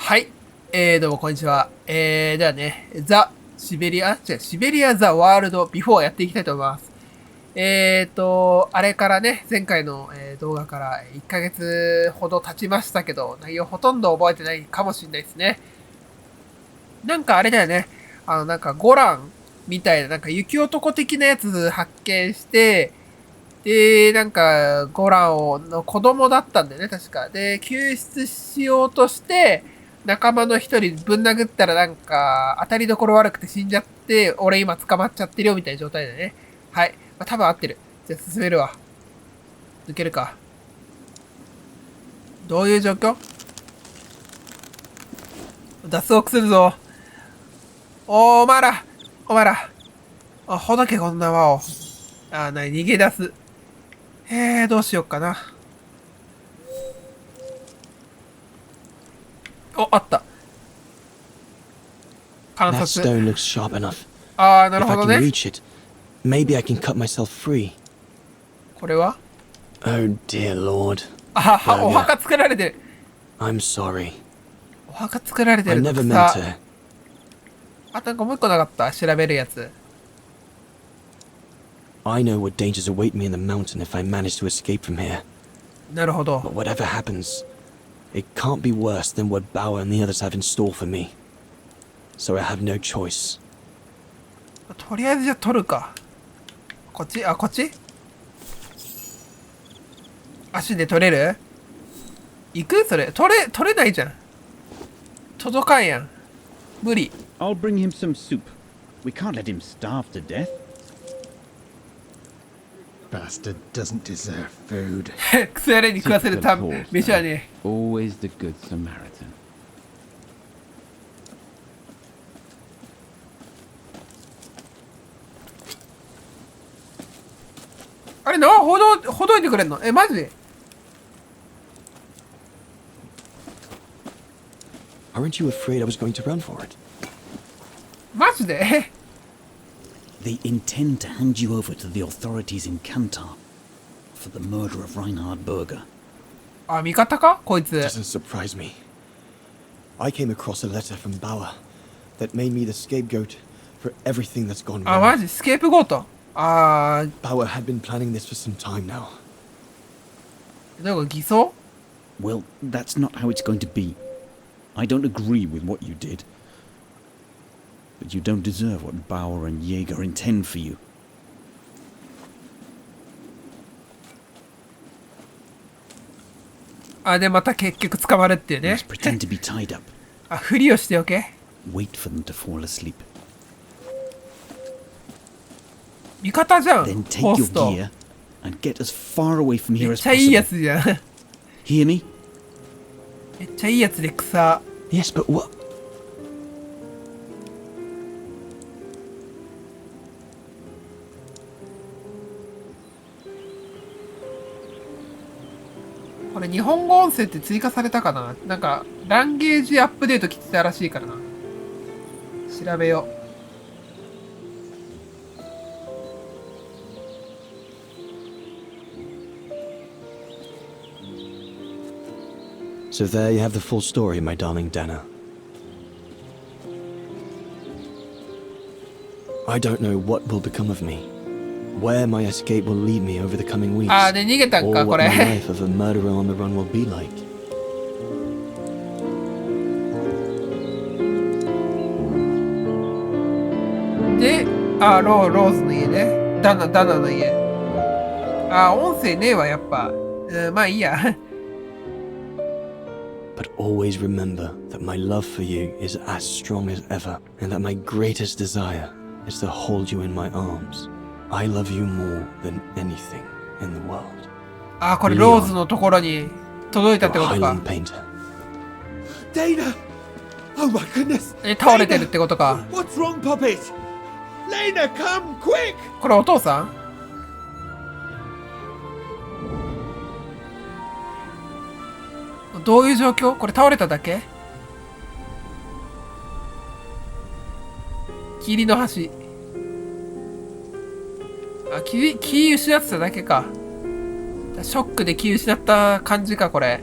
はい。どうもこんにちは。ではね、シベリアザワールドビフォーやっていきたいと思います。あれからね、前回の、動画から1ヶ月ほど経ちましたけど、内容ほとんど覚えてないかもしれないですね。なんかあれだよね。なんかゴランみたいな、なんか雪男的なやつ発見して、で、なんか、ゴランの子供だったんだよね、確か。で、救出しようとして、仲間の一人ぶん殴ったらなんか、当たりどころ悪くて死んじゃって、俺今捕まっちゃってるよ、みたいな状態だよね。はい。まあ、多分合ってる。じゃあ進めるわ。抜けるか。どういう状況？脱獄するぞ。お前ら。ほどけこんな輪を。逃げ出す。どうしよっかな。あった。観察。なるほどね。これはお墓作られてる。お墓作られてるのさ。なんかもう一個なかった？調べるやつ。I know what dangers await me in the mountain if I manage to escape from here. なるほど。But whatever happens, it can't be worse than what Bauer and the others have in store for me. So I have no choice. とりあえずじゃあ取るか。こっち？こっち？足で取れる？行く？それ。取れないじゃん。届かんやん。無理。I'll bring him some soup. We can't let him starve to death. Bastard doesn't deserve food. クソ野郎に食わせるため飯はね。Always the good Samaritan. あれほどいてくれんの？マジで？ Aren't you afraid I was going to run for it? マジで？ They intend to hand you over to the authorities in Kantar for the murder of Reinhard Berger. 味方か？こいつ。Doesn't surprise me. I came across a letter from Bauer that made me the scapegoat for everything that's gone wrong. マジ？スケープゴート。Bauer had been planning this for some time now. どういうこと？偽装？ Well, that's not how it's going to be. I don't agree with what you did. But you don't deserve what Bauer and Jaeger intend for you. で、また結局捕まるっていう You ね。 must pretend to be tied up. ふりをしておけ。Wait for them to fall asleep. 味方じゃん。 Then ホ take ー your スト。 gear and get as far away from め here っ as ちゃいいや possible. つじゃん。 Hear me? めっちゃいいやつで草。 Yes, but what? これ日本語音声って追加されたかな？なんか、ランゲージアップデート来てたらしいからな。調べよう。So there you have the full story, my darling Dana. I don't know what will become of me, where my escape will lead me over the coming weeks, で、逃げたん or か、こ what my れ。 life of a murderer on the run will be like. で、ローズの家ね。ダナの家。音声ねえわ、やっぱ。まあいいや。But always remember that my love for you is as strong as ever, and that my greatest desire is to hold you in my arms. I love you more than anything in the world. これローズのところに届いたってこと Your か Highland。painter. Dana! Oh my goodness! 倒れてるってことか。 What's wrong, Puppet? Lena, come quick! これお父さん？どういう状況？これ倒れただけ？霧の橋。気失ってただけか。ショックで気失った感じか、これ。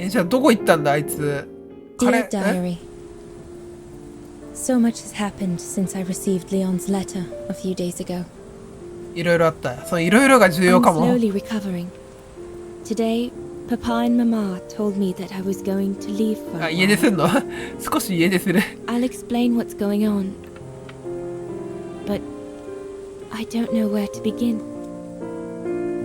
じゃあどこ行ったんだあいつ。 Dear Diary, so much has happened since I received Leon's letter a few days ago. いろいろあった。そのいろいろが重要 I'm かも。 slowly recovering. Today, Papa and Mama told me that I was going to leave for あ、 a 家出 while. すんの少し家出する。 I'll explain what's going on, but I don't know where to begin.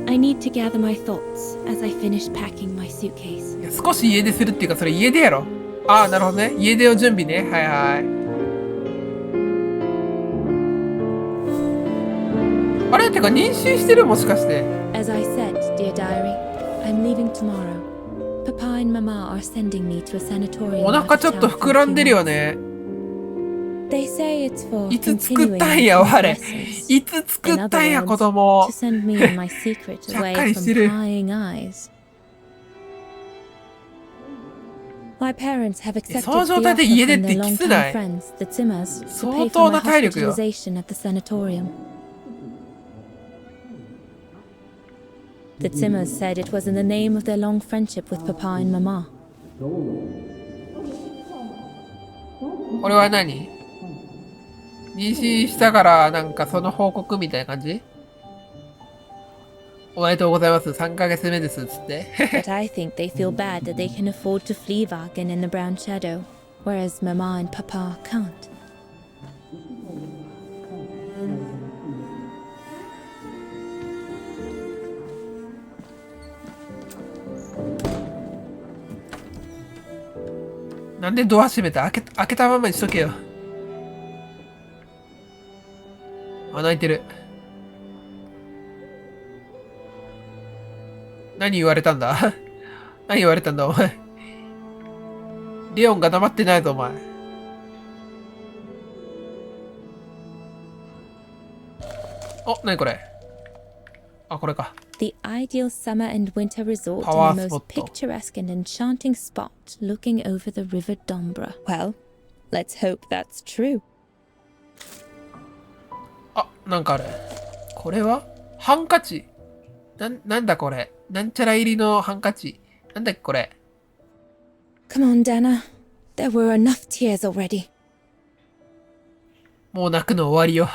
I need to gather my thoughts as I finish packing my suitcase. いや少し家出するっていうか、それ家出やろ。ああ、なるほどね。家出を準備ね。はいはい。あれてか妊娠してるもしかして。 As I said, dear diary, I'm leaving tomorrow. Papa and Mama are sending me to a sanatorium. お腹ちょっと膨らんでるよね。 They say it's for いつ作っ continuing たんや、 my 我。 lessons. いつ作 In っ other たんや、子 words, 供 to。send me and my secret ちゃっ away かり from してる。 prying eyes. My parents have accepted その the 状態 offer で家出 from って their きつない？ longtime friends, the Zimmers, to 相 pay 当 for my な体力よ。 hospitalization at the sanatorium. The Zimmers said it was in the name of their long friendship with Papa and Mama. これは何？妊娠したからなんかその報告みたいな感じ？おめでとうございます。3ヶ月目です。つって。 But I think they feel bad that they can afford to flee Wagen in the Brown Shadow, whereas Mama and Papa can't. なんでドア閉めた？開けたままにしとけよ。あ、泣いてる。何言われたんだ何言われたんだお前。レオンが黙ってないぞお前。お、何これ。あ、これか。 The ideal summer and winter resort Power in the spot. most picturesque and enchanting spot looking over the river Dombra. Well, let's hope that's true. あ、なんかある。これはハンカチ。なんだこれ。なんちゃら入りのハンカチ。なんだっけこれ。 Come on, Dana. There were enough tears already. もう泣くの終わりよ。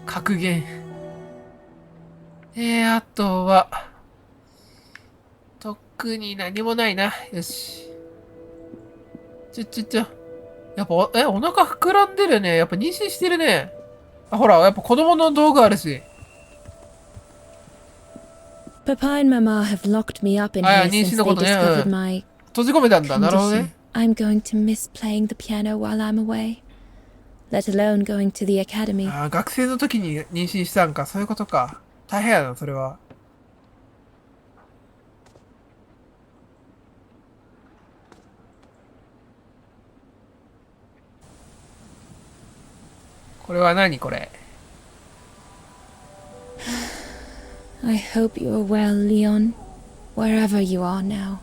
格言。あとは、特に何もないな。よし。やっぱ、お腹膨らんでるね。やっぱ妊娠してるね。あ、ほら、やっぱ子供の道具あるし。 Papa and Mama have locked me up in あ、 here 妊 since 娠の they ことね。 discovered うん。 my 閉じ込めたんだ。なるほど condition. ね。 I'm going to miss playing the piano while I'm away, let alone going to the academy. あ、学生の時に妊娠したんか。そういうことか。大変やな、それは。これは何これ。 I hope you are well, Leon, wherever you are now.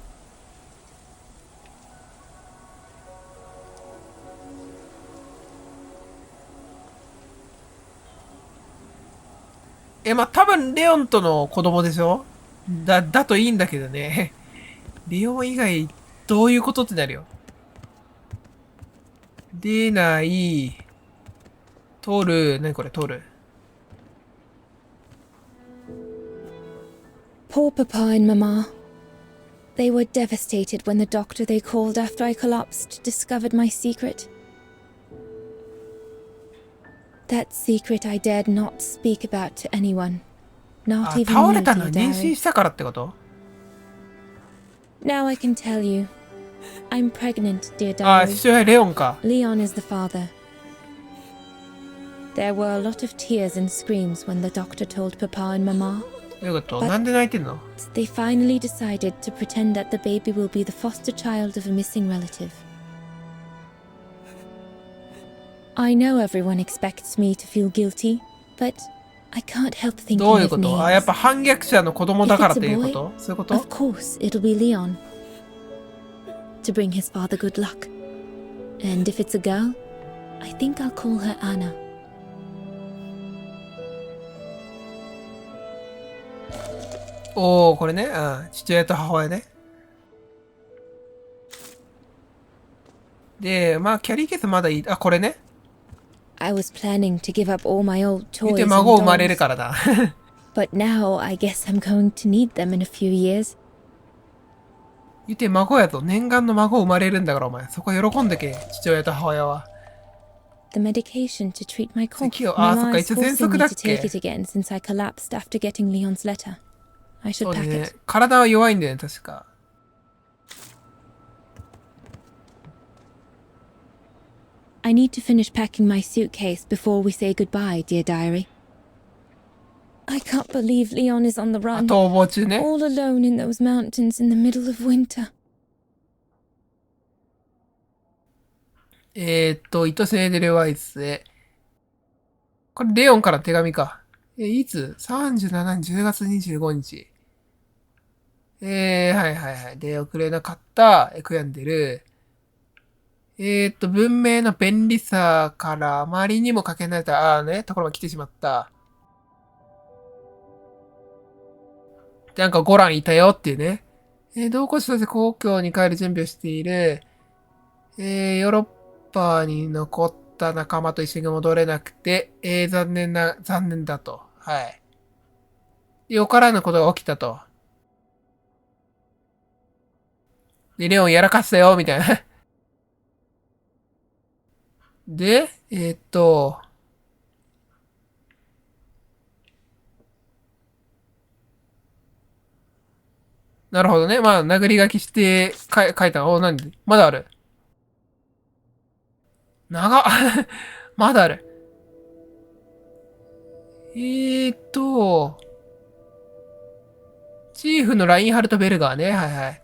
まあ、多分レオンとの子供でしょ？だといいんだけどね。レオン以外、どういうことってなるよ。出ない。取る。何これ、取る。 Poor Papa and Mama. They were devastated when the doctor they called after I collapsed discovered my secret. That secret I dared not speak about to anyone, あ、 not even 倒 you, れたの dear は妊娠 diary. したからってこと？ Now I can tell you. I'm pregnant, dear あ、 diary. 父親レオンか。 Leon is the father. There were a lot of tears and screams when the doctor told Papa and Mama. どういうこと？なんで泣いてんの？ They finally decided to pretend that the baby will be the foster child of a missing relative. I know everyone expects me to feel guilty, but I can't help thinking どういう of こと？あ、やっ names. ぱ反逆者の子供だからっていうこ If it's a と？そういうこと？ Of course, it'll be Leon. To bring his father good luck. And if it's a girl, I think I'll call her Anna. おー、これね。うん。父親と母親ね。で、まあ、キャリーケースまだいい。あ、これね。I was planning to give up all my old 言っ toys て and 孫生まれる dolls, からだ。 but now I guess I'm going to need them in a few years. 言って孫やと。念願の孫生まれるんだから、お前。そこ喜んでけ。父親と母親は。The medication to treat my cough. 咳を、あ、そっか、 Mama 一 is 応喘 forcing 息 me だっ to け。 take it again since I collapsed after getting Leon's letter. I そ should う pack ね it.。体は弱いんだよね、確か。I need to finish packing my suitcase before we say goodbye, dear diary. I can't believe Leon is on the あ、 run, 逃亡中ね。 all alone in those mountains in the middle of winter. 糸セーデルワイスへ。これ、レオンから手紙か。いつ ?37 日、10月25日。はいはいはい。で、送れなかった、悔やんでる。文明の便利さからあまりにもかけ離れた、ところが来てしまった。で、なんかゴランいたよっていうね。同行者として故郷に帰る準備をしている。ヨーロッパに残った仲間と一緒に戻れなくて、残念だと。はい。で、よからぬことが起きたと。で、レオンやらかしたよ、みたいな。で、なるほどね。まあ、殴り書きして書いた。お、なんでまだある。長っ。まだある。チーフのラインハルト・ベルガーね。はいはい。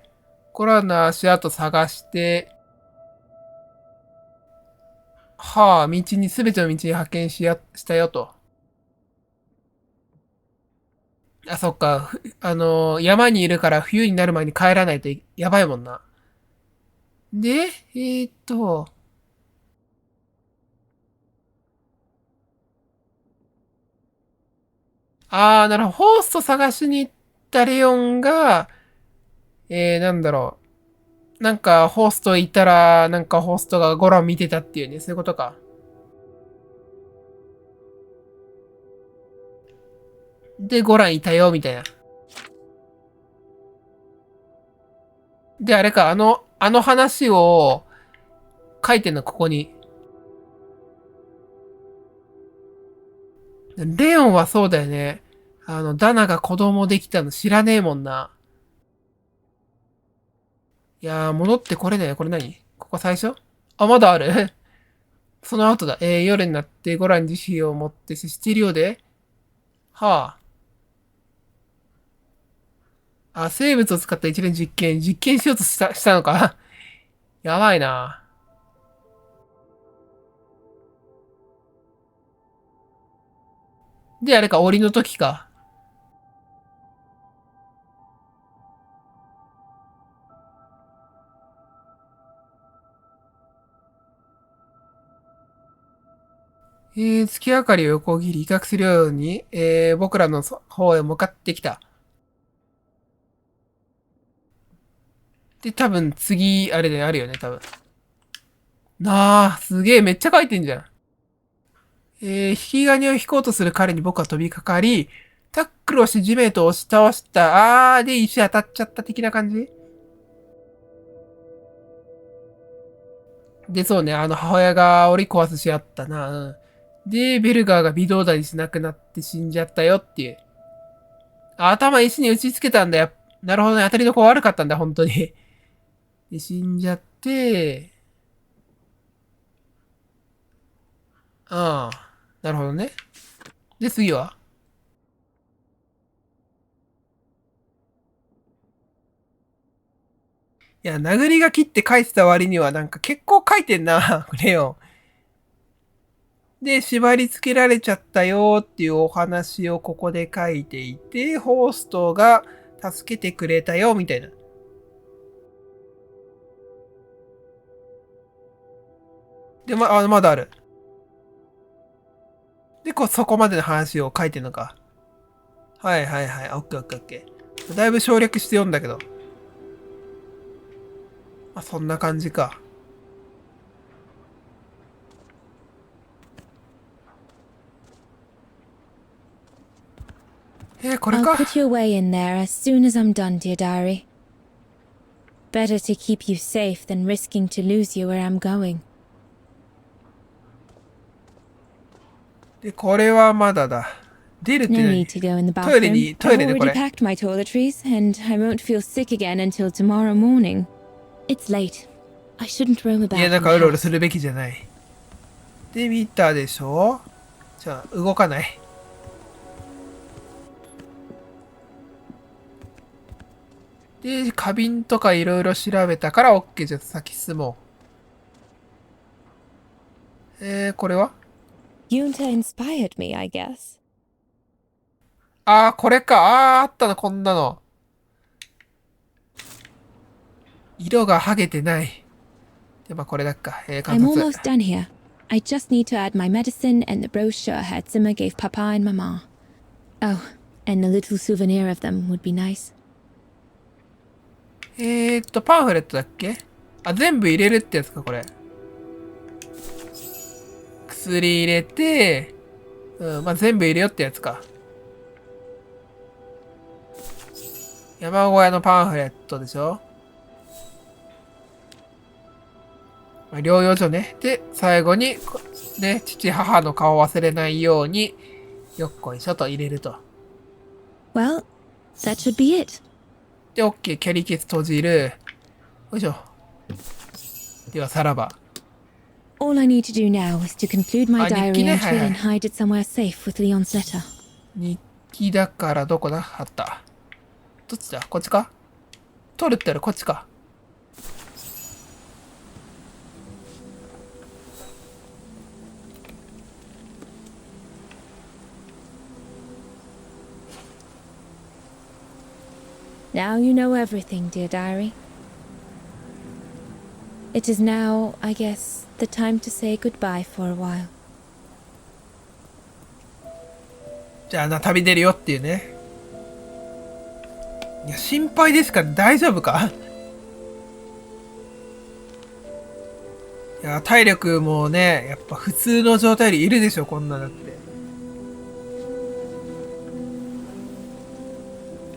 コロナ足跡探して、はあ、すべての道に派遣したよと。あ、そっか。山にいるから冬になる前に帰らないとやばいもんな。で、なるほど。ホースト探しに行ったレオンが、なんだろう。なんか、ホーストいたら、なんかホーストがゴラン見てたっていうね。そういうことか。で、ゴランいたよ、みたいな。で、あれか、あの話を書いてんの、ここに。レオンはそうだよね。ダナが子供できたの知らねえもんな。いやー、戻ってこれね。これ何ここ最初あ、まだある。その後だ。夜になってゴラン自身を持って接しているようで。はあ。あ、生物を使った一連実験しようとしたのか。やばいな。で、あれか、檻の時か。月明かりを横切り威嚇するように、僕らの方へ向かってきた。で、多分次、あれであるよね、多分。すげえ、めっちゃ書いてんじゃん。引き金を引こうとする彼に僕は飛びかかり、タックルをして地面と押し倒した。で、石当たっちゃった的な感じで、そうね、母親が檻壊すしあったな。うん。で、ベルガーが微動だにしなくなって死んじゃったよっていう。頭石に打ちつけたんだよ。なるほどね、当たりどこ悪かったんだ、本当に。で、死んじゃって、なるほどね。で、次はいや、殴り書きって書いてた割にはなんか結構書いてんな、レオン。で、縛り付けられちゃったよっていうお話をここで書いていて、ホーストが助けてくれたよ、みたいな。で、まだある。で、そこまでの話を書いてんのか。はいはいはい。オッケーオッケーオッケー。だいぶ省略して読んだけど。そんな感じか。これ I'll か。 put you away in there as soon as I'm done, dear diary. Better to keep you safe than risking to lose you where I'm going. で、これはまだだ。出るって No 何 need to go in the トイレ bathroom. に、ト I've イレでこ already れ。 packed my toiletries, and I won't feel sick again until tomorrow morning. It's late. I shouldn't roam about 家の in 中 the うろうろ house. するべきじゃない。で、見たでしょ。じゃあ、動かない。で、花瓶とかいろいろ調べたから OK。じゃあ先進もう。これは Yunta inspired me, I guess. あー、これか。あったの、こんなの。色が剥げてない。で、まあ、これだっか。観 I'm 察。 almost done here. I just need to add my medicine and the brochure Hertzimmer gave Papa and Mama. Oh, and a little souvenir of them would be nice. パンフレットだっけ？あ、全部入れるってやつか、これ。薬入れて、まあ、全部入れよってやつか。山小屋のパンフレットでしょ？まあ、療養所ね。で、最後に、ね、父母の顔を忘れないように、よっこいしょと入れると。Well, that should be it. で、OK。キャリーケース閉じる。よいしょ。では、さらば。All I need to do now is to conclude my あ、日 diary 記ね。は entry いはい。 and hide it somewhere safe with Leon's letter. 日記だからどこだ？あった。どっちだ？こっちか？取るって言ったらこっちか。Now you know everything, dear diary. It is now, I guess, the time to say goodbye for a while. じゃあな、旅出るよっていうね。いや、心配ですから大丈夫か？いや、体力もね、やっぱ普通の状態よりいるでしょ、こんなだって。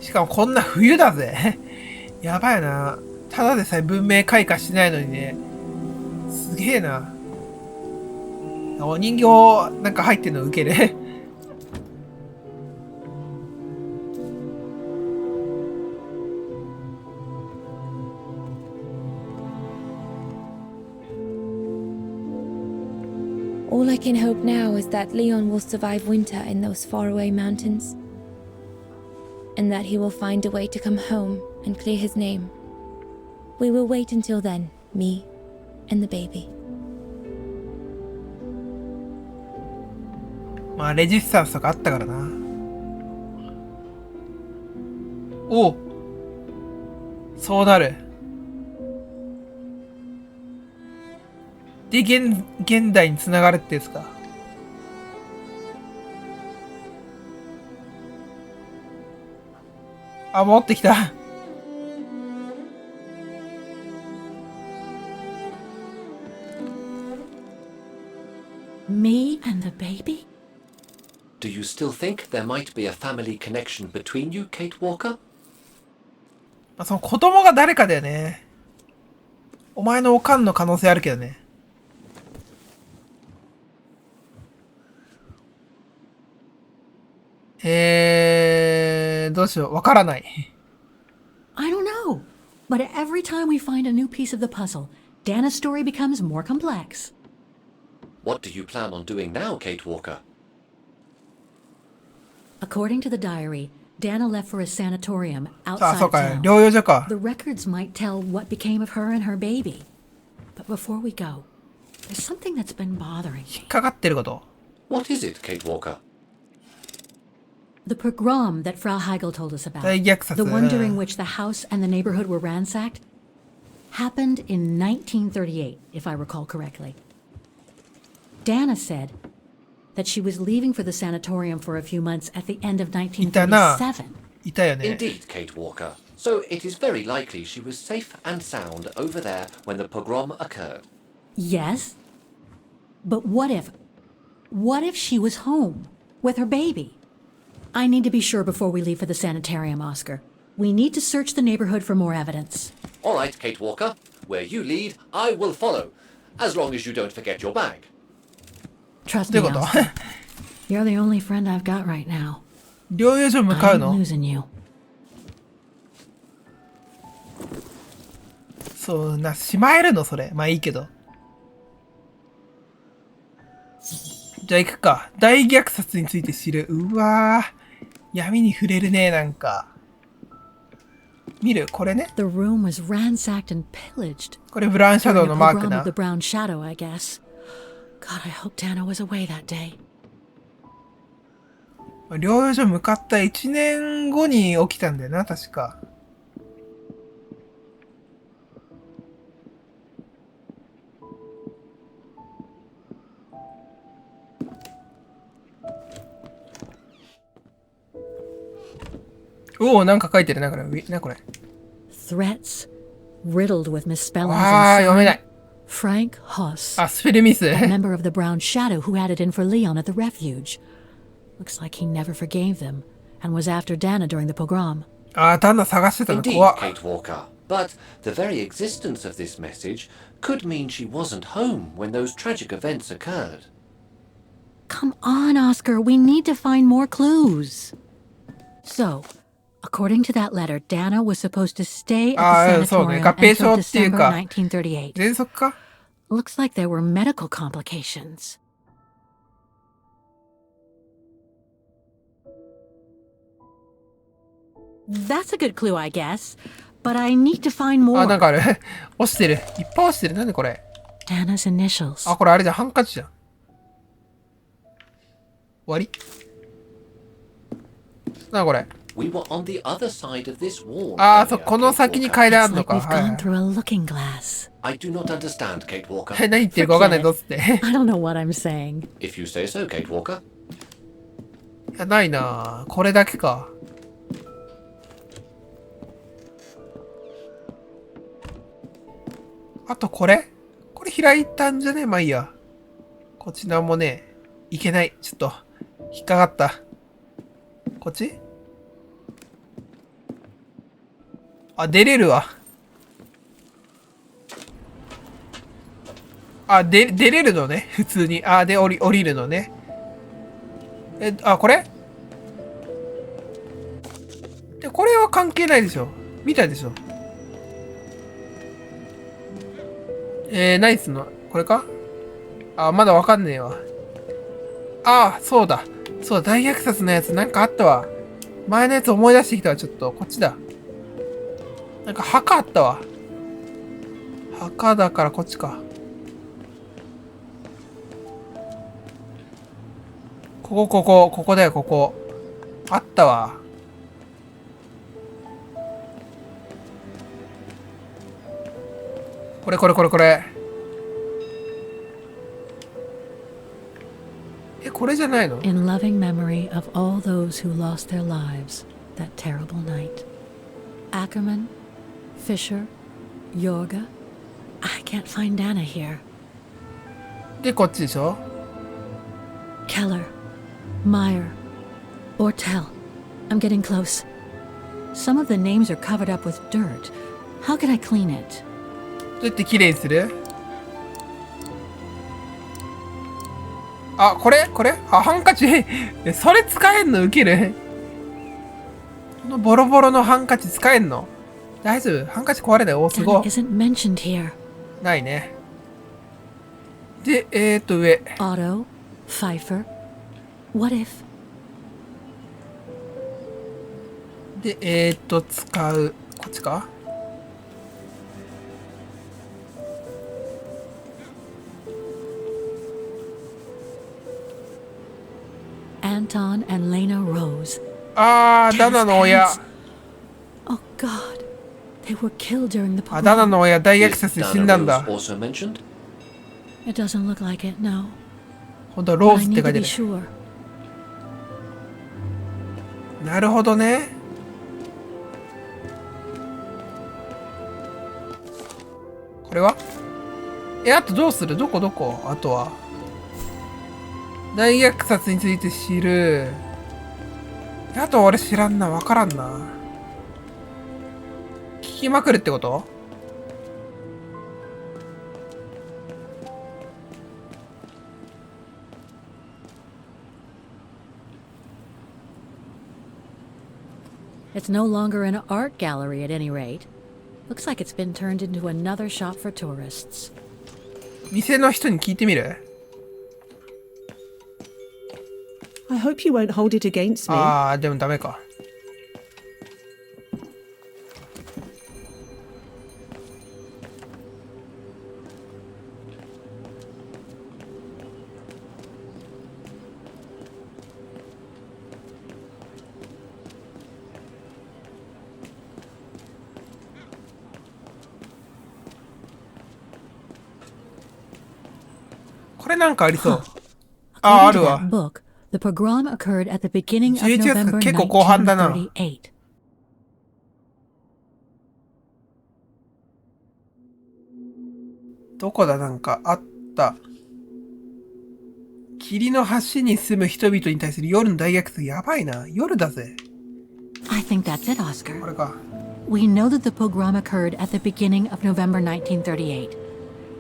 しかもこんな冬だぜ。やばいな。ただでさえ文明開花してないのにね。すげえな。お人形なんか入ってんのウケる。All I can hope now is that Leon will survive winter in those faraway mountains. And that he will find a way to come home and clear his name. We will wait until then, me and the baby. まあ、レジスタンスとかあったからな。おう。そうなる。で、現代に繋がるってやつか。あ、持ってきた。Me and the baby? Do you still think there might be a family connection between you, Kate Walker? まあ、その子供が誰かだよね。お前のおかんの可能性あるけどね。どうしよう。わからない。I don't know. But every time we find a new piece of the puzzle, Dana's story becomes more complex. What do you plan on doing now, Kate Walker? According to the diary, Dana left for a sanatorium あ、outside そうか。 town. 療養所か。 The records might tell what became of her and her baby. But before we go, there's something that's been bothering 引っ me. かかってること。What is it, Kate Walker? The pogrom that Frau Heigl told us about, 大虐殺。 the one during which the house and the neighborhood were ransacked, happened in 1938, if I recall correctly. Dana said that she was leaving for the sanatorium for a few months at the end of 1937. いたよね。 Indeed, Kate Walker. So it is very likely she was safe and sound over there when the pogrom occurred. Yes. But what if she was home with her baby? I need to be sure before we leave for the sanitarium, Oscar. We need to search the neighborhood for more evidence. All right, Kate Walker. Where you lead, I will follow. As long as you don't forget your bag. Trust ど me, ういうこと Oscar. You're the only friend I've got right now. 療養所向かう I'm の losing you. そうな、しまえるのそれ。まあいいけど。じゃあ行くか。大虐殺について知る。うわぁ。闇に触れるね、なんか。見るこれね。 The room was ransacked and pillaged. これブラウンシャドウ During の a マーク pogrom な of the。Brown Shadow, I guess. God, I hope Dana was away that day. 療養所向かった1年後に起きたんだよな、確か。おお、なんか書いてるな、これ。な、これ。 Threats, riddled with misspellings わあ、読めな and い。 Frank Huss, あ、スペルミス。 a member of the Brown Shadow who had it in for Leon at the refuge. Looks like he never forgave them and was after Dana during the pogrom. あ、旦那探してたの Indeed, 怖っ。 Kate Walker. But the very existence of this message could mean she wasn't home when those tragic events occurred. Come on, Oscar, we need to find more clues. So, according to that letter, Dana was supposed to stay at the そうね。 sanatorium 合併症 until っていう December か、 1938. 喘息か Looks like there were medical complications. That's a good clue, I guess. But I need to find あ、なん more. かある。落ちてる。いっぱい落ちてる。なんでこれ。 Dana's initials. あ、これあれじゃん。ハンカチじゃん。終わりな、これ。 We were on the other side of this wall. あー、そう、 earlier, この Kate 先に Walker. 階段あ It's んの like か。 we've はいは gone い。through a looking glass. I do not understand, Kate Walker. 何言ってるかわかんないぞっつって。い I don't know what I'm saying. If you say so, Kate Walker. や、ないなぁ。これだけか。あとこれこれ開いたんじゃね？まあいいや。こちらもね、いけない。ちょっと、引っかかった。こっち？あ、出れるわ。あ、出れるのね。普通に。あ、で、降りるのね。あ、これ？で、これは関係ないでしょ。見たでしょ。ナイスの、これか？あ、まだわかんねえわ。ああ、そうだ。そうだ、大虐殺のやつなんかあったわ。前のやつ思い出してきたわ、ちょっと。こっちだ。なんか墓あったわ。墓だからこっちか。ここだよ、ここ。あったわ。これ。これじゃないの？ In loving memory of all those who lost their lives that terrible night. Ackerman, Fisher, Yorga. I can't find Dana here. で、こっちでしょ？ Keller, Meyer, Ortel. I'm getting close. Some of the names are covered up with dirt. How can I clean it? どうやって綺麗にする？あ、これあ、ハンカチそれ使えんの？ウケる。このボロボロのハンカチ使えんの？大丈夫？ハンカチ壊れない。お、すご Dana い。 isn't mentioned here. ないね。で、上。 Otto, Pfeiffer. What if? で、使う。こっちか？Anton and Lena Rose. あー、ダナの親。 Oh God. They were killed during the あ、ダナ pogrom. の親、大虐 Is 殺で Dana 死んだん Rose だ。 also mentioned? It doesn't look like it, no. ほんと、ロー But ズ I って need 書 to いて be る。 sure. なるほどね。これは？あとどうする？どこあとは。大虐殺について知る。あと俺知らんな、わからんな。聞きまくるってこと？It's no longer an art gallery at any rate. Looks like it's been turned into another shop for tourists. 店の人に聞いてみる？ I hope you won't hold it against me. ああ、でもダメか。これなんかありそう。あ、あるわ。 Book, the pogrom occurred at the beginning of 11月 November 結構後半だな。 1938. どこだ、なんかあった。霧の橋に住む人々に対する夜の大虐殺。やばいな。夜だぜ。 I think that's it, こ Oscar. れか。 We know that the pogrom occurred at the beginning of November 1938.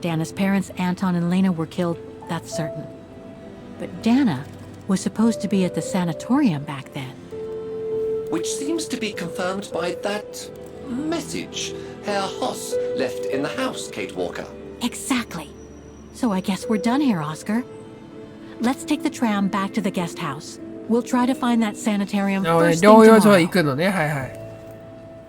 Dana's parents, Anton and Lena, were killed, that's certain. But Dana was supposed to be at the sanatorium back then. Which seems to be confirmed by that message Herr Hoss left in the house, Kate Walker. Exactly. So I guess we're done here, Oscar. Let's take the tram back to the guest house. We'll try to find that sanitarium なので first thing 療養所へ tomorrow. 行くのね。はいはい。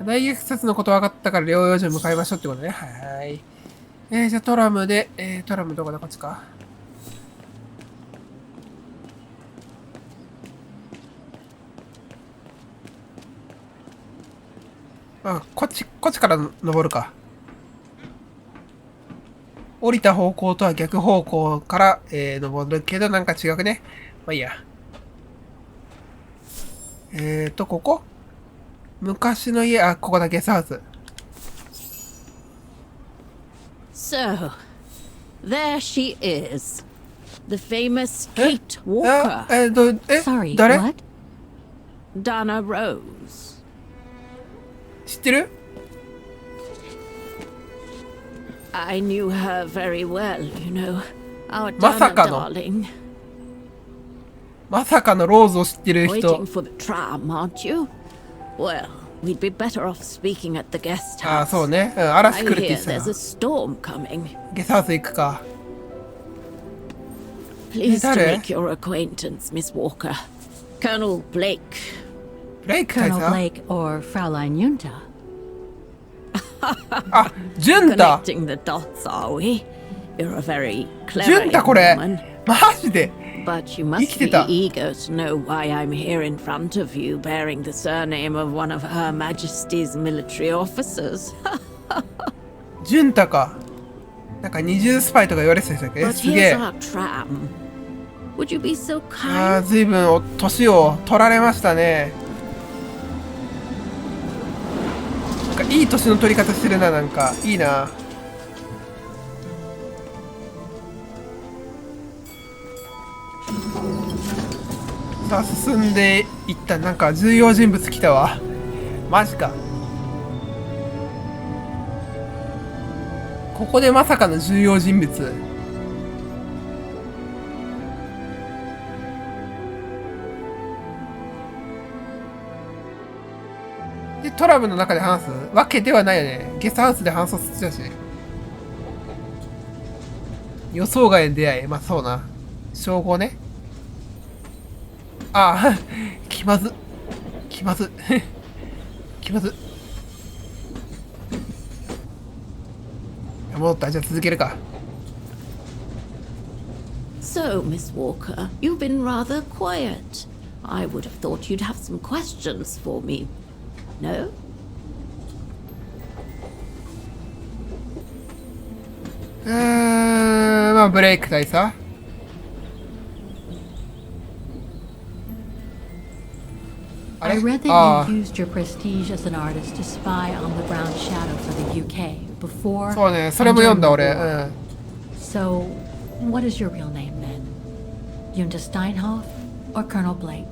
大虐殺のこと分かったから療養所に向かいましょうってことね。はいはい。じゃあトラムで、トラムどこだ、こっちか。あ、こっちから登るか。降りた方向とは逆方向から、登るけどなんか違くね。まあいいや。ここ昔の家、あ、ここだけゲストハウス。So, there she is. The famous え Kate Walker. Sorry, 誰 what? Dana Rose. 知ってる？ I knew her very well, you know. Our まさ Dana かの darling. まさかのローズを知ってる人 Waiting。for the tram, aren't you? Well, we'd be better off speaking at the guest あ、 house. そうね。うん、 I 嵐来るって言 hear ってた there's な a。storm coming. ゲストハウス行くか。 Pleased to誰？ make your acquaintance, Miss Walker. Colonel Blake. ブレイク大 Colonel 佐。 Blake or Fraulein Junta? あ、ジュンタ。 Connecting the dots, are we? You're a very ジ clever ュンタ young これ。 woman. マジで。 But you 生 must きて be た。 eager to know why I'm here in front of you, bearing the surname of one of Her Majesty's military officers. ジュンタか。なんか二重スパイとか言われてた人だっけ？ But すげ here's え。 our tram. Would you be so ああ、 kind? ずいぶん年を取られましたね。なんかいい年の取り方してるな、なんか。いいな。さあ、進んでいった。なんか重要人物来たわ。マジか。ここでまさかの重要人物。で、トラブの中で話すわけではないよね。ゲストハウスで話そうとしてたし。予想外の出会い。まあそうな。称号ね。ああ、気まず。気まず。気まず。戻った。じゃあ続けるか。 So, Miss Walker, you've been rather quiet. I would have thought you'd have some questions for me. No? まあブレイク大佐。あ I れ read that あ you used your prestige as an artist to spy on the Brown Shadow for the UK before. そうね、それも and 読んだ during 俺。 the う war. ん。 So, what is your real name then? Junta Steinhoff or Colonel Blake?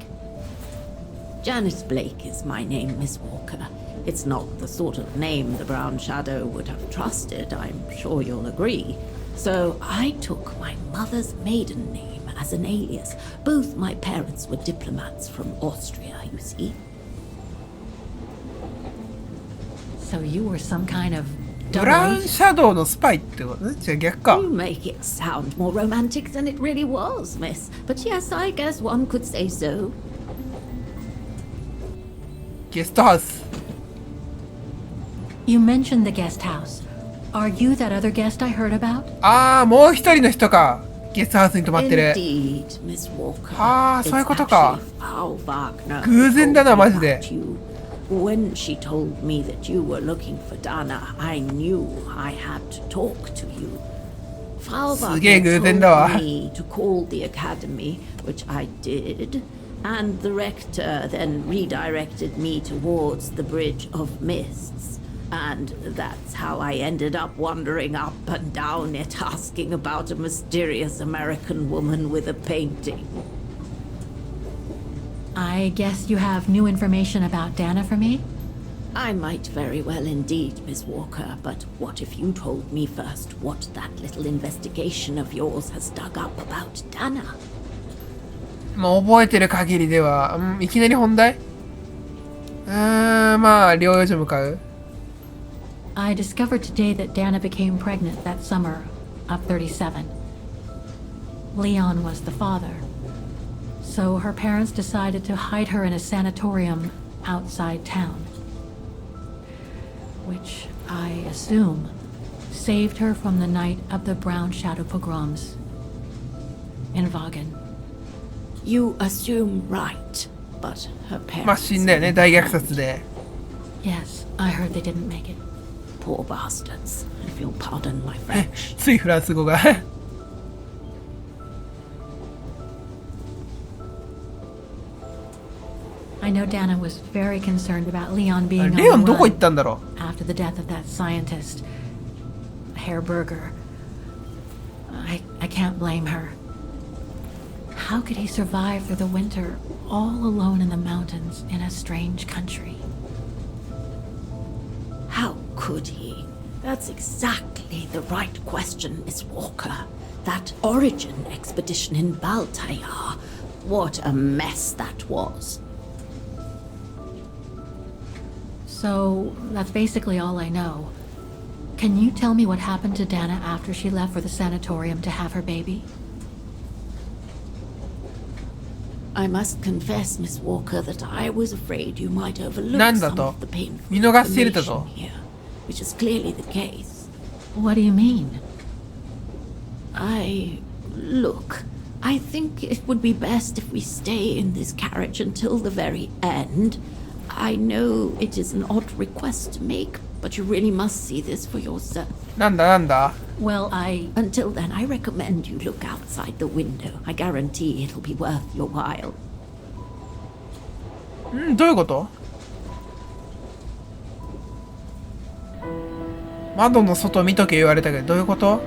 Janice Blake is my name, Miss Walker. It's not the sort of name the Brown Shadow would have trusted, I'm sure you'll agree. So I took my mother's maiden name as an alias. Both my parents were diplomats from Austria, you see. So you were some kind of ブラウンシャドウのスパイってことね。違う、逆か。 You make it sound more romantic than it really was, miss. But yes, I guess one could say so. ゲストハウス。 You mentioned the guest house. Are you that other guest I heard about? ああ、もう一人の人か。ゲストハウスに泊まってる。 Indeed, Miss Walker. ああ、そういうことか。 It's actually Frau Wagner 偶然だな、マジで。 When she told me that you were looking for Dana, I knew I had to talk to you. Frau すげえ Wagner 偶然だわ。 told me to call the academy, which I did, and the rector then redirected me towards the Bridge of Mists. And that's how I ended up wandering up and down it, asking about a mysterious American woman with a painting. I guess you have new information about Dana for me? I might very well indeed, Miss Walker, but what if you told me first what that little investigation of yours has dug up about Dana? もう覚えてる限りでは、いきなり本題？まあ、療養所向かう。 I discovered today that Dana became pregnant that summer of 37. Leon was the father. So her parents decided to hide her in a sanatorium outside town. Which, I assume, saved her from the night of the Brown Shadow pogroms in Vagen. You assume right, but her parents... まあ死んだよね、大虐殺で。 Yes, I heard they didn't make it. Poor bastards, if you'll pardon my French. ついフランス語が。I know Dana was very concerned about Leon being on レオン the どこ行 run ったんだろ after the death of that scientist, Herr Berger. I can't blame her. How could he survive through the winter, all alone in the mountains in a strange country? How could he? That's exactly the right question, Miss Walker. That origin expedition in Baltayar. What a mess that was. So, that's basically all I know. Can you tell me what happened to Dana after she left for the sanatorium to have her baby? I must confess, Miss Walker, that I was afraid you might overlook なんだ some と of the painful 見逃しているだと information here, which is clearly the case. What do you mean? Look, I think it would be best if we stay in this carriage until the very end. I know it is an odd request to make, but you really must see this for yourself. なんだなんだ Well, Until then, I recommend you look outside the window. I guarantee it'll be worth your while. どういうこと？窓の外見とけ言われたけど、どういうこと？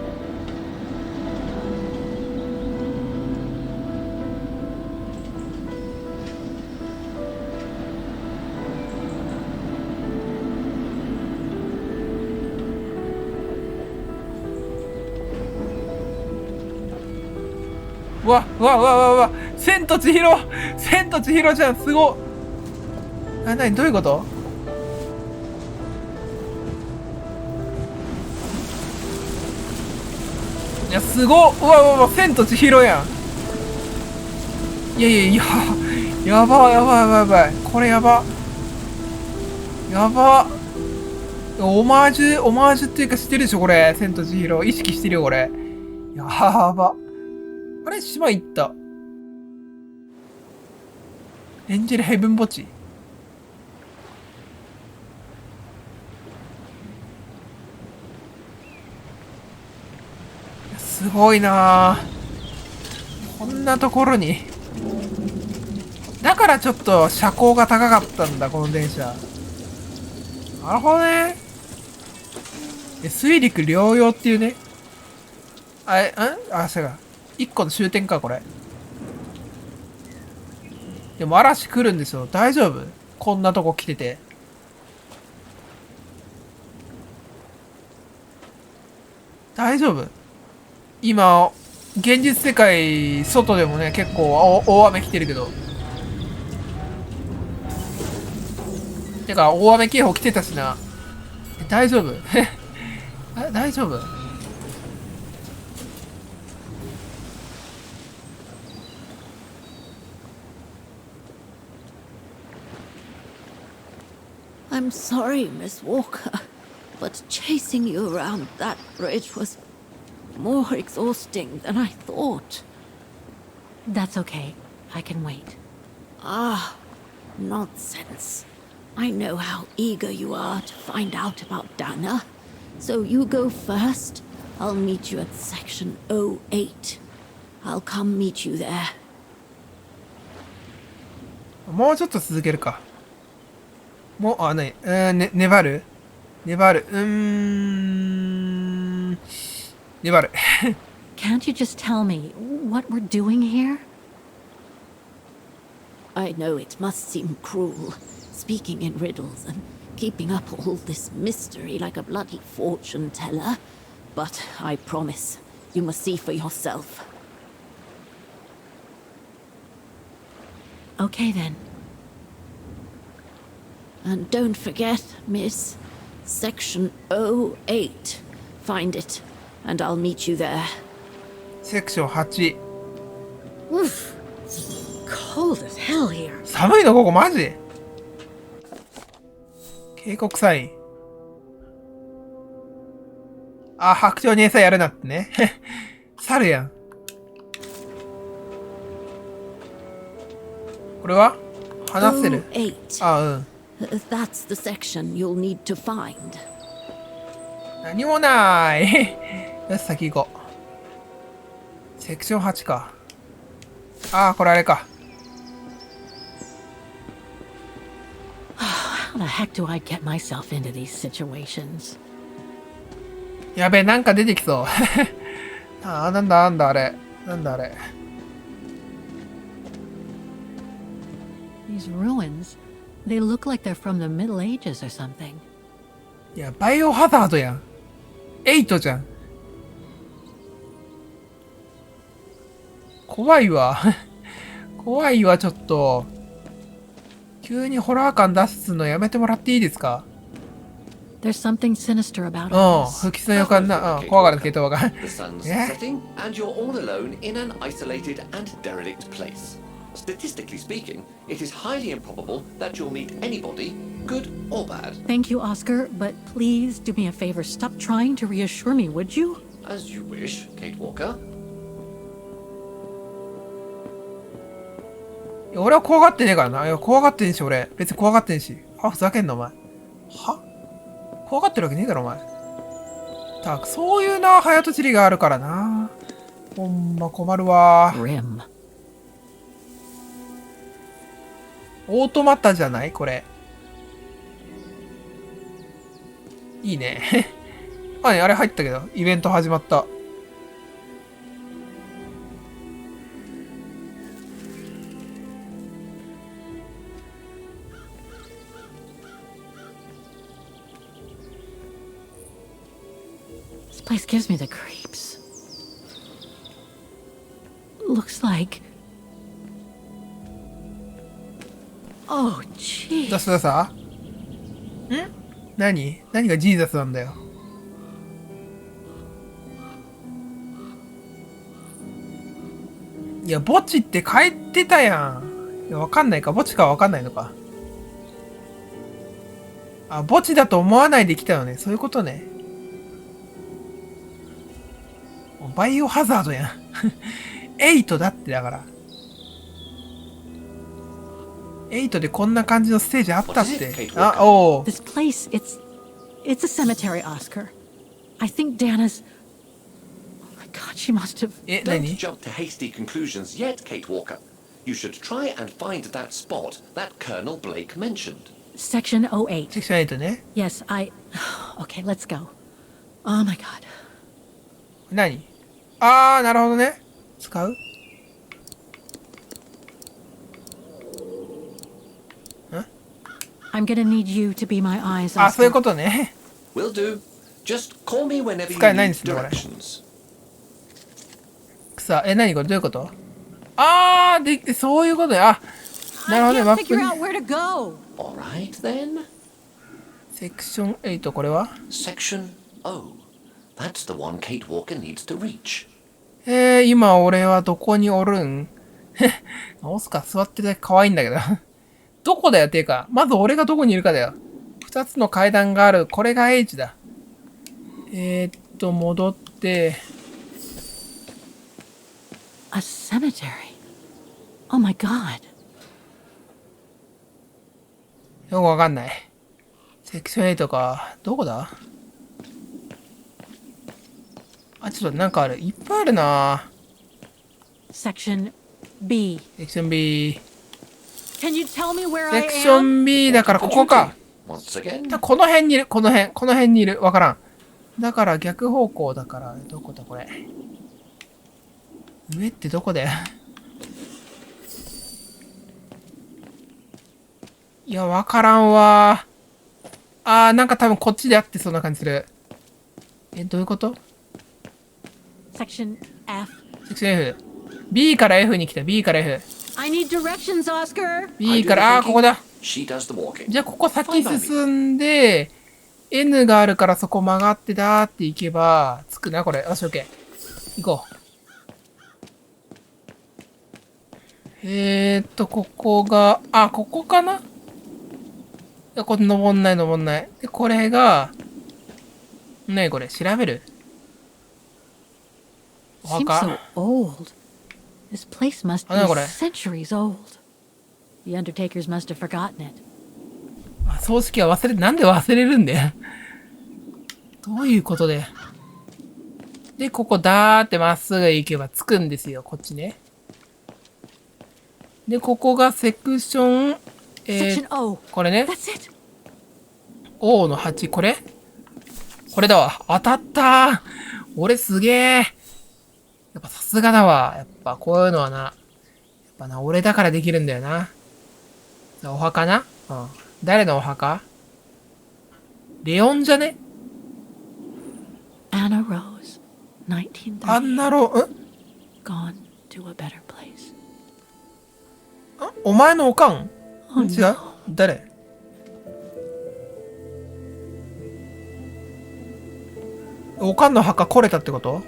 うわうわうわうわうわ、千と千尋、千と千尋じゃん、すごっ。なにどういうこと？いや、すごっ。うわうわうわ、千と千尋やん。いやいやいや、やばやばやばやばい。これやば。やば。オマージュっていうか知ってるでしょ、これ。千と千尋。意識してるよ、これ。やば。あれ島行った。エンジェルヘブン墓地。すごいなぁ。こんなところに。だからちょっと車高が高かったんだ、この電車。なるほどね。水陸両用っていうね。そうか。一個の終点か、これ。でも嵐来るんですよ。大丈夫？こんなとこ来てて。大丈夫？今、現実世界、外でもね、結構大雨来てるけど。てか、大雨警報来てたしな。大丈夫？大丈夫？ I'm sorry, Miss Walker, but chasing you around that bridge was more exhausting than I thought. That's okay. I can wait. Ah, nonsense. I know how eager you are to find out about Dana. So you go first. I'll meet you at section 08. I'll come meet you there. もうちょっと続けるか。もう、ね、粘る粘る。粘る。Can't you just tell me what we're doing here? I know it must seem cruel, speaking in riddles and keeping up all this mystery like a bloody fortune teller. But I promise, you must see for yourself. Okay then. And don't forget, Miss, section 08. Find it, and I'll meet you there. セクション8。Oof. Cold as hell here. 寒いのここマジ？警告サイン。あ、白鳥に餌やるなってね。猿やん。これは話せる。08. あ、うん。That's the section you'll need to find. 何もない。よし、先行こう。セクション8か。ああ、これあれか。How the heck do I get myself into these situations? やべえ、なんか出てきそう。ああ、なんだ、なんだあれ。なんだあれ。These ruins, they look like they're from the Middle Ages or something. いや、バイオハザードやん。8じゃん。怖いわ。怖いわ、ちょっと。急にホラー感出すのやめてもらっていいですか？ There's something sinister about うん、 all this. 不吉な予感な。うん、怖がる系統が。 The sun's setting, and you're all alone in an isolated and derelict place. Statistically speaking, it is highly improbable that you'll meet anybody, good or bad. Thank you, Oscar, but please do me a favor. Stop trying to reassure me, would you? As you wish, Kate Walker. いや俺は怖がってねえからな。いや、怖がってんし、俺。別に怖がってんし。は、ふざけんな、お前。は怖がってるわけねえだろ、お前。たく、そういうな、早とちりがあるからな。ほんま困るわ。Grim. オートマタじゃないこれ。いいね。あ、ね、あれ入ったけど、イベント始まった。This place gives me the creeps. Looks like... Oh, jeez. どうしたさ何がジーザスなんだよ。いや、墓地って帰ってたやん。いや、わかんないか。墓地かわかんないのか。あ、墓地だと思わないで来たよね。そういうことね。バイオハザードやん。8だってだから。8でこんな感じのステージあったって。あ、おお。 This place, it's a cemetery, Oscar. I think Dana's... Oh my god, she must have... え、 Don't 何 jump to hasty conclusions yet, Kate Walker. You should try and find that spot that Colonel Blake mentioned. Section 08. セクション8ね。Yes, Okay, let's go. Oh my god. 何あー、なるほどね。使う I'm gonna need you to be my eyes, あ、そういう Oscar. ことね。 Will do. Just call me whenever you 使えないん need ですね、これ。 directions. 草、何これどういうこと？あー、で、そういうことね。あ、なるほどね、マ I ッ can't プ figure に。 out where to go. All right then. セクション8、これは Section O. That's the one Kate Walker needs to reach. 今俺はどこにおるん？オスカー座ってるだけ可愛いんだけど。どこだよ、ていうか。まず俺がどこにいるかだよ。2つの階段がある。これが H だ。戻って。A cemetery. Oh my god. よくわかんない。セクション8か。どこだ？あ、ちょっとなんかある。いっぱいあるな。 Section B. セクション B。Can you tell me where セ I クショ am? ン B だからここか。 Once again. この辺にいる。この辺にいる。わからん。だから逆方向だから、どこだこれ。上ってどこだよ。いや、わからんわ。なんか多分こっちであってそうな感じする。どういうこと？ Section F. セクション F。B から F に来た。B から F。I need directions, Oscar. B から、ここだ。 She does the walking. じゃあここ先進んで、N があるからそこ曲がってだーって行けば、着くな、これ。よし、OK。行こう。ここが、ここかな？いや、これ登んない。で、これが、ねえ、これ、調べる？お Seems 墓。 so old. This place must be 何これ？ centuries old. The undertakers must have forgotten it. 葬式はなんで忘れるんだよ。どういうことで。で、ここだーってまっすぐ行けば着くんですよ、こっちね。で、ここがセクション、Section O. これね。 That's it. O の8、これだわ。当たったー。俺すげー。やっぱさすがだわ。やっぱこういうのはな。やっぱな、俺だからできるんだよな。お墓な。うん。誰のお墓？レオンじゃね？ Anna Rose, 1930. アンナロー、Gone to a better place. お前のおかん？ Oh, 違う？誰？おかんの墓来れたってこと？ん？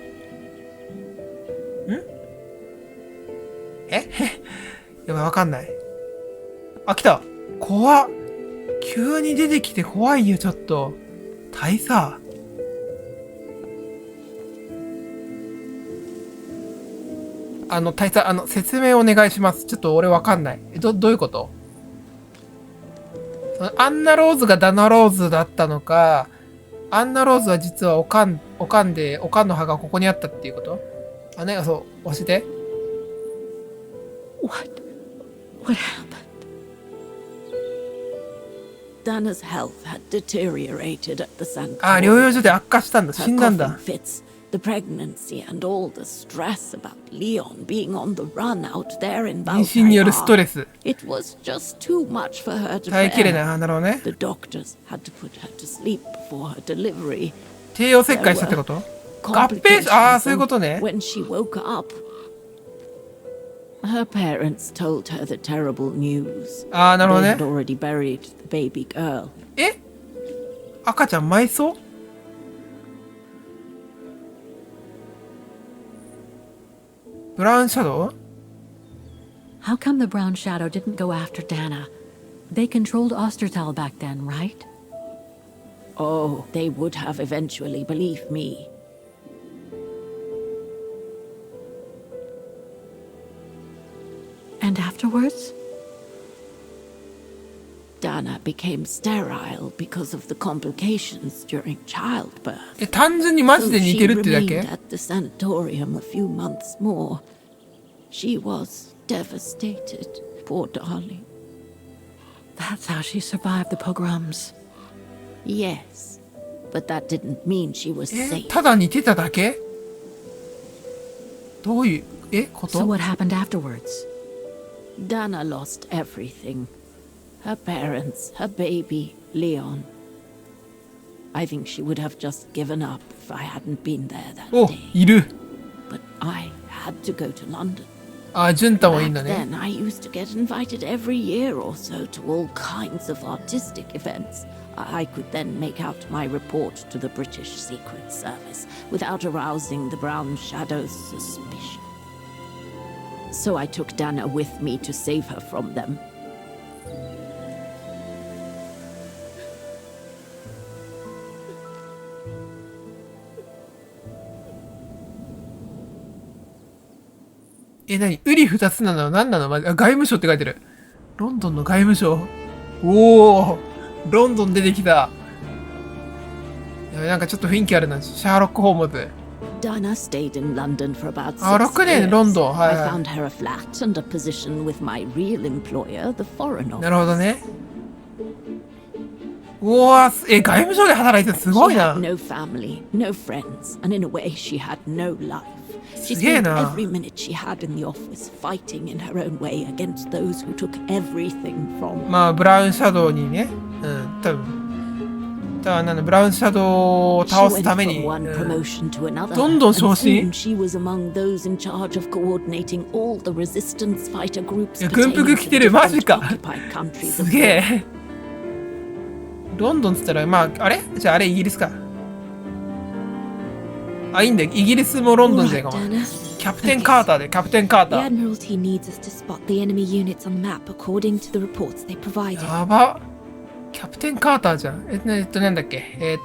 やばい、わかんない。来た。怖っ。急に出てきて怖いよ、ちょっと。大佐。大佐、説明お願いします。ちょっと俺わかんない。どういうこと？アンナローズがダナローズだったのか、アンナローズは実はおかんで、おかんの墓がここにあったっていうこと？そう、教えて。What happened? Dana's health had deteriorated at the sanitarium. 療養所で悪化したんだ。死んだんだ。 Her coughing fits, the pregnancy, and all the stress about Leon being on the run out there in 妊娠によるストレ Valhalla. ス。 It was just too much for her to 耐えきれ bear. ない。なるほどね。 The doctors had to put her to sleep before her delivery. 帝王切開したってこと？合併し、そういうことね。 When she woke up, her parents told her the terrible news. なるほど They ね had。already buried the baby girl. 赤ちゃん埋葬？ブラウンシャドウ？ How come the Brown Shadow didn't go after Dana? They controlled Ostertal back then, right? Oh, they would have eventually, believe me. And afterwards? Dana became sterile because of the complications during childbirth. 単純にマジ So で似 she てるってだ remained け？ at the sanatorium a few months more. She was devastated, poor darling. That's how she survived the pogroms. Yes, but that didn't mean she was safe. ただ似てただけ？どういう、こ So と？ what happened afterwards? Dana lost everything. her parents, her baby, Leon. I think she would have just given up if I hadn't been there that お、 day. いる。 But I had to go to London. あ、ジュンタもいいんだ Back ね。 then, I used to get invited every year or so to all kinds of artistic events. I could then make out my report to the British Secret Service without arousing the Brown Shadow's suspicion. So I took Dana with me to save her from them. Eh, 何ウリ二つなの何なの、外務省って書いてる。ロンドンの外務省。おお、ロンドン出てきた。いや、なんかちょっと雰囲気あるな。シャーロック・ホームズ。Dana stayed in London for about あ、 6 6年 years. ロンドン。はい I は found her a flat and a position with my real employer, the Foreign い。 Office. なるほどね。うわー、外務省で働いてすごい She な had。no family, no friends, and in a way she had no life. She すげえ spent な。 every minute she had in the office fighting in her own way against those who took everything from her. まあ、ブラウンシャドウにね。うん、多分なんだ、ブラウンシャドウを She 倒す went ため from に、one promotion to another, どんどん and 昇進。 soon she was among those in charge of coordinating all the resistance fighter groups いや、軍服 pertaining 着 to て the る、マジ different か。 occupied countries す of げ Europe. え。ロンドンっつったら、まあ、あれじゃああれイギリスか。あ、いいんだよ。イギリスもロンドンじゃないかも。 Dana. キャプテン・カーターで、キャプテン・カー The ター。 Admiralty needs us to spot the enemy units on the map according to the reports they provided. やば。キャプテン・カーターじゃん。なんだっけ。何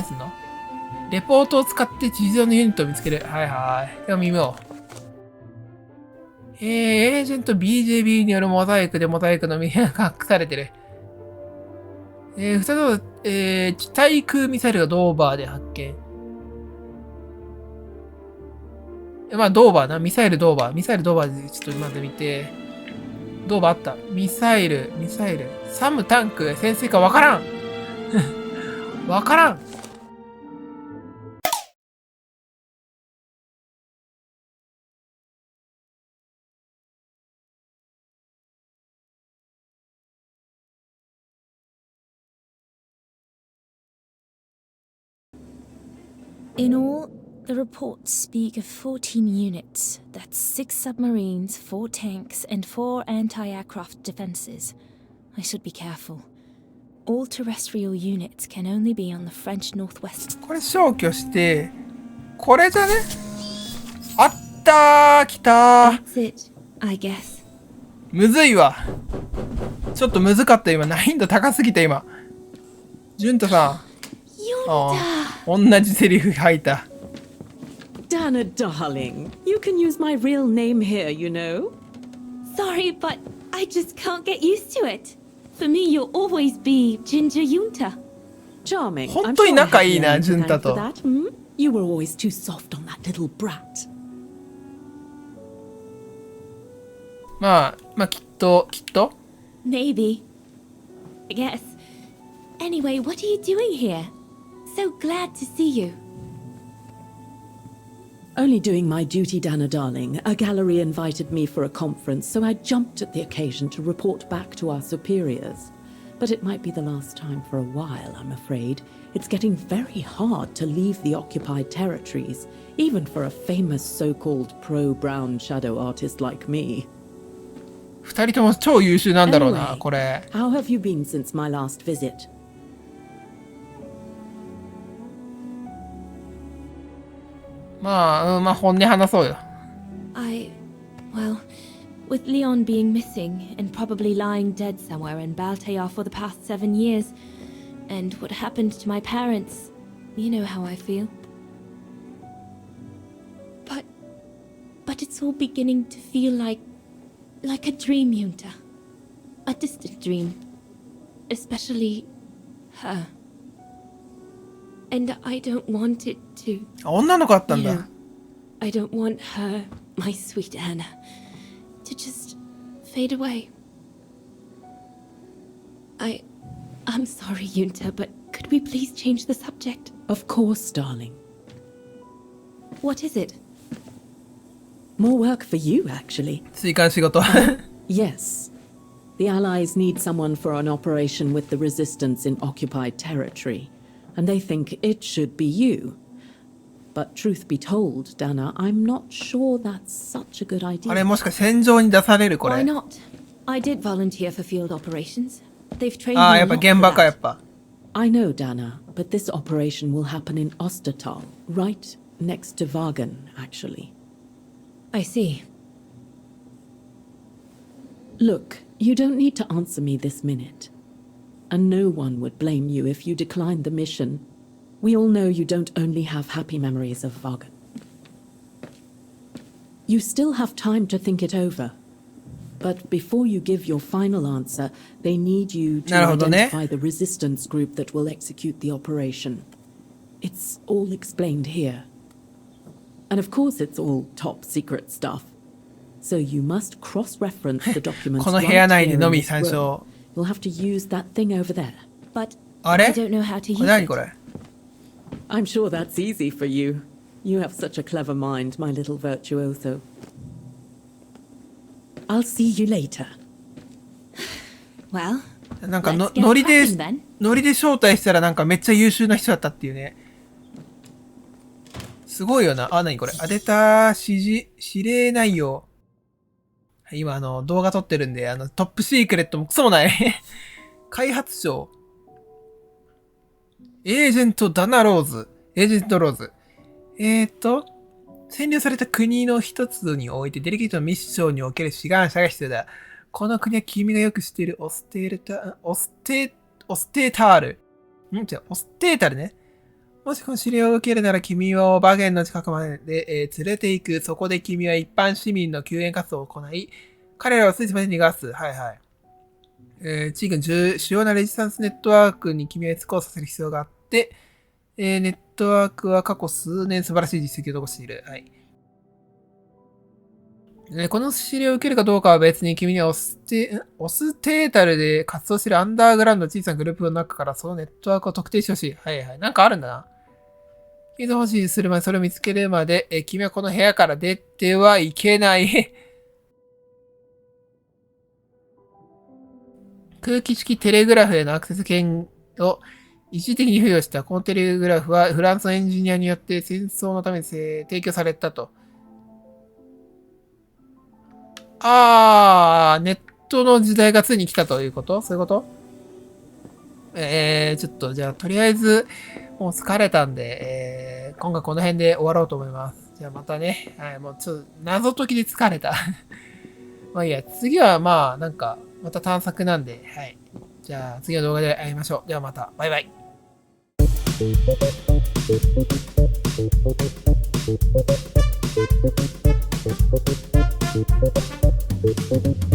すんの？レポートを使って地上のユニットを見つける。はいはい。では見よう。エージェント BJB によるモザイクでモザイクの身が隠されてる。二つの、対空ミサイルがドーバーで発見。まあ、ドーバーな。ミサイルドーバー。ミサイルドーバーでちょっとまず見て。ドーバーあった。ミサイル。サムタンク。潜水艦わからん。わからん。In all, the reports speak of 14 units. That's 6 submarines, 4 tanks, and 4 anti-aircraft defenses. I should be careful. All terrestrial units can only be on the French northwest. これ消去して、これじゃね？あったー、来たー。 That's it, I guess. むずいわ。ちょっとむずかった今。難易度高すぎた今。ジュンタさん。ああ、同じセリフ吐いた。Dana, darling, you can use my real name here, you know. Sorry, but I just can't get used to it. For me, you'll always be Ginger Yunta. Charming. 本当に仲いいな、ジュンタと。 You were always too soft on that little brat. まあ、きっと Maybe. I guess. Anyway, what are you doing here? So glad to see you. Only doing my duty, Dana, darling. A gallery invited me for a conference, so I jumped at the occasion to report back to our superiors. But it might be the last time for a while, I'm afraid. It's getting very hard to leave the occupied territories, even for a famous so-called pro-brown shadow artist like me. 二人とも超優秀なんだろうな、 Anyway, これ。 How have you been since my last visit? まあ、本音話そうよ。Well, with Leon being missing and probably lying dead somewhere in Baltayar for the past 7 years, and what happened to my parents, you know how I feel. But it's all beginning to feel like a dream, Yunta. A distant dream. Especially her. And I don't want it to. 女の子だったん You だ know,。I don't want her, my sweet Anna, to just fade away. I'm sorry, Yunta, but could we please change the subject? Of course, darling. What is it? More work for you, actually. 追加の仕事。 Yes. The Allies need someone for an operation with the resistance in occupied territory, and they think it should be you. But truth be told, Dana, I'm not sure that's such a good あれ idea. もしか戦場に出されるこ Why れ。 not? I did volunteer for field operations. They've trained ああ、 me や a っぱ lot 現 for 場か、やっ that. ぱ。 I know, Dana, but this operation will happen in Ostertal, right next to Wagen, actually. I see. Look, you don't need to answer me this minute. And no one would blame you if you declined the mission. We all know you don't only have happy memories of Wagen. You still have time to think it over. But before you give your final answer, they need you to なるほどね。 identify the resistance group that will execute the operation. It's all explained here. And of course it's all top secret stuff. So you must cross-reference the documents この right 部屋内 here で in のみ this 参 room. 照。 You'll have to use that thing over there. But あれ I don't know how to これ use 何 it. これ I'm sure that's easy for you. You have such a clever mind, my little virtuoso. I'll see you later. Well, なんかの let's get ノリで cracking then. ノリで招待したらなんかめっちゃ優秀な人だったっていうね。すごいよな。あ、何これ。あ、出た。指令内容。今動画撮ってるんで、トップシークレットもクソもない。開発省。エージェントダナローズ。エージェントローズ。占領された国の一つにおいてデリケートなミッションにおける志願者が必要だ。この国は君がよく知っているオステータール。オステータルね。もしこの指令を受けるなら君をバゲンの近くまで、連れて行く。そこで君は一般市民の救援活動を行い、彼らをスイスまで逃がす。はいはい。地域の主要なレジスタンスネットワークに君は移行させる必要があって、ネットワークは過去数年素晴らしい実績を残している。はい。この指令を受けるかどうかは別に君にはオステータルで活動しているアンダーグラウンドの小さなグループの中からそのネットワークを特定してほしい。はいはい。なんかあるんだな。君が欲しいするまでそれを見つけるまで、君はこの部屋から出てはいけない。空気式テレグラフへのアクセス権を一時的に付与した。このテレグラフはフランスのエンジニアによって戦争のために提供されたと。ネットの時代がついに来たということ？そういうこと？ちょっとじゃあとりあえずもう疲れたんで、今回この辺で終わろうと思います。じゃあまたね、はい、もうちょっと謎解きで疲れた。まあいいや、次はまあなんかまた探索なんで、はい。じゃあ次の動画で会いましょう。ではまた、バイバイ。Thank you.